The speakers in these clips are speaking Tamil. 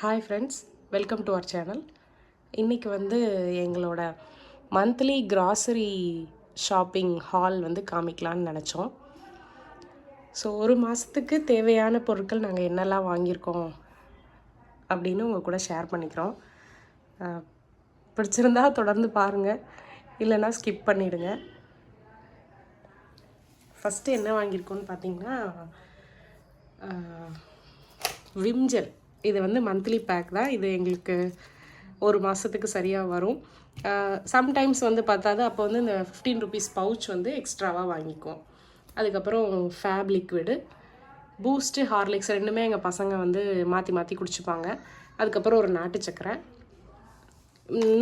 Hi friends, welcome to our channel. இன்றைக்கி வந்து எங்களோட மந்த்லி கிராசரி ஷாப்பிங் ஹால் வந்து காமிக்கலான்னு நினச்சோம். ஸோ ஒரு மாதத்துக்கு தேவையான பொருட்கள் நாங்கள் என்னெல்லாம் வாங்கியிருக்கோம் அப்படின்னு உங்கள் கூட ஷேர் பண்ணிக்கிறோம். பிடிச்சிருந்தா தொடர்ந்து பாருங்கள், இல்லைன்னா ஸ்கிப் பண்ணிவிடுங்க. ஃபஸ்ட்டு என்ன வாங்கியிருக்கோன்னு பார்த்தீங்கன்னா விம்ஜெல். இது வந்து மந்த்லி பேக் தான். இது எங்களுக்கு ஒரு மாதத்துக்கு சரியாக வரும். சம்டைம்ஸ் வந்து பார்த்தாது, அப்போ வந்து இந்த 15 ருபீஸ் பவுச் வந்து எக்ஸ்ட்ராவாக வாங்கிக்குவோம். அதுக்கப்புறம் ஃபேப் லிக்விடு, பூஸ்ட்டு, ஹார்லிக்ஸ் ரெண்டுமே எங்கள் பசங்க வந்து மாற்றி மாற்றி குடிச்சுப்பாங்க. அதுக்கப்புறம் ஒரு நாட்டு சக்கரை.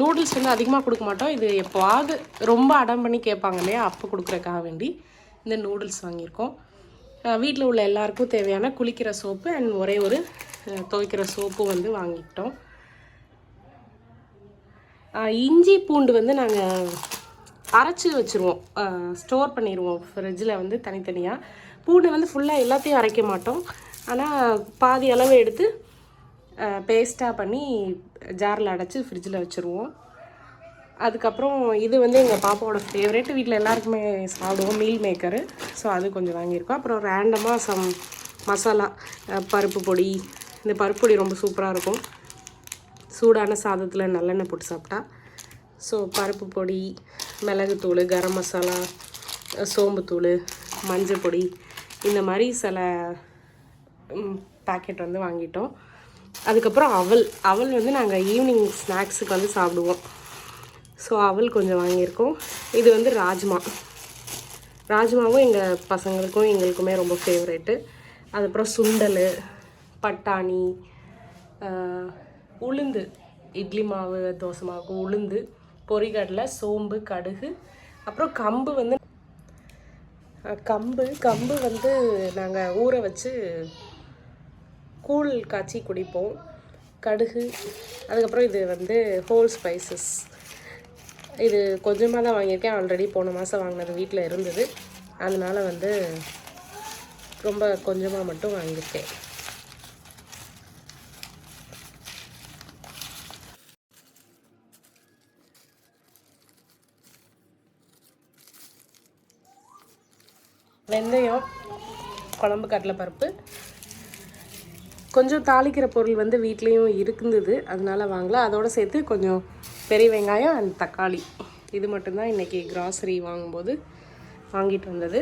நூடுல்ஸ் வந்து அதிகமாக கொடுக்க மாட்டோம். இது எப்போவாது ரொம்ப அடம் பண்ணி கேட்பாங்க இல்லையா, அப்போ கொடுக்குறக்காக வேண்டி இந்த நூடுல்ஸ் வாங்கியிருக்கோம். வீட்டில் உள்ள எல்லாருக்கும் தேவையான குளிக்கிற சோப்பு அண்ட் ஒரே ஒரு துவைக்கிற சோப்பு வந்து வாங்கிக்கிட்டோம். இஞ்சி பூண்டு வந்து நாங்கள் அரைச்சி வச்சுருவோம், ஸ்டோர் பண்ணிடுவோம் ஃப்ரிட்ஜில் வந்து தனித்தனியாக. பூண்டு வந்து ஃபுல்லாக எல்லாத்தையும் அரைக்க மாட்டோம், ஆனால் பாதி அளவு எடுத்து பேஸ்ட்டாக பண்ணி ஜாரில் அடைச்சி ஃப்ரிட்ஜில் வச்சுருவோம். அதுக்கப்புறம் இது வந்து எங்கள் பாப்பாவோட ஃபேவரேட், வீட்டில் எல்லாருக்குமே சாப்பிடுவோம், மீல் மேக்கரு. ஸோ அது கொஞ்சம் வாங்கியிருக்கோம். அப்புறம் ரேண்டமாக சம் மசாலா, பருப்பு பொடி. இந்த பருப்பு பொடி ரொம்ப சூப்பராக இருக்கும் சூடான சாதத்தில் நல்லெண்ணெய் போட்டு சாப்பிட்டா. ஸோ பருப்பு பொடி, மிளகுத்தூள், கரம் மசாலா, சோம்புத்தூள், மஞ்சள் பொடி, இந்த மாதிரி சில பேக்கெட் வந்து வாங்கிட்டோம். அதுக்கப்புறம் அவல் வந்து நாங்கள் ஈவினிங் ஸ்நாக்ஸுக்கு வந்து சாப்பிடுவோம். ஸோ அவல் கொஞ்சம் வாங்கியிருக்கோம். இது வந்து ராஜ்மாவும் எங்கள் பசங்களுக்கும் எங்களுக்குமே ரொம்ப ஃபேவரேட்டு. அதுக்கப்புறம் சுண்டல், பட்டாணி, உளுந்து, இட்லி மாவு, தோசை மாவுக்கு உளுந்து, பொரிகடலை, சோம்பு, கடுகு. அப்புறம் கம்பு வந்து கம்பு வந்து நாங்கள் ஊற வச்சு கூழ் காய்ச்சி குடிப்போம். கடுகு. அதுக்கப்புறம் இது வந்து ஹோல் ஸ்பைசஸ். இது கொஞ்சமாக தான் வாங்கியிருக்கேன். ஆல்ரெடி போன மாதம் வாங்கினது வீட்டில் இருந்தது, அதனால் வந்து ரொம்ப கொஞ்சமாக மட்டும் வாங்கியிருக்கேன். வெந்தயம், குழம்பு கடலைப்பருப்பு, கொஞ்சம் தாளிக்கிற பொருள் வந்து வீட்லேயும் இருந்தது, அதனால் வாங்கல. அதோடு சேர்த்து கொஞ்சம் பெரிய வெங்காயம் அண்ட் தக்காளி. இது மட்டும்தான் இன்றைக்கி கிராசரி வாங்கும்போது வாங்கிட்டு வந்தது.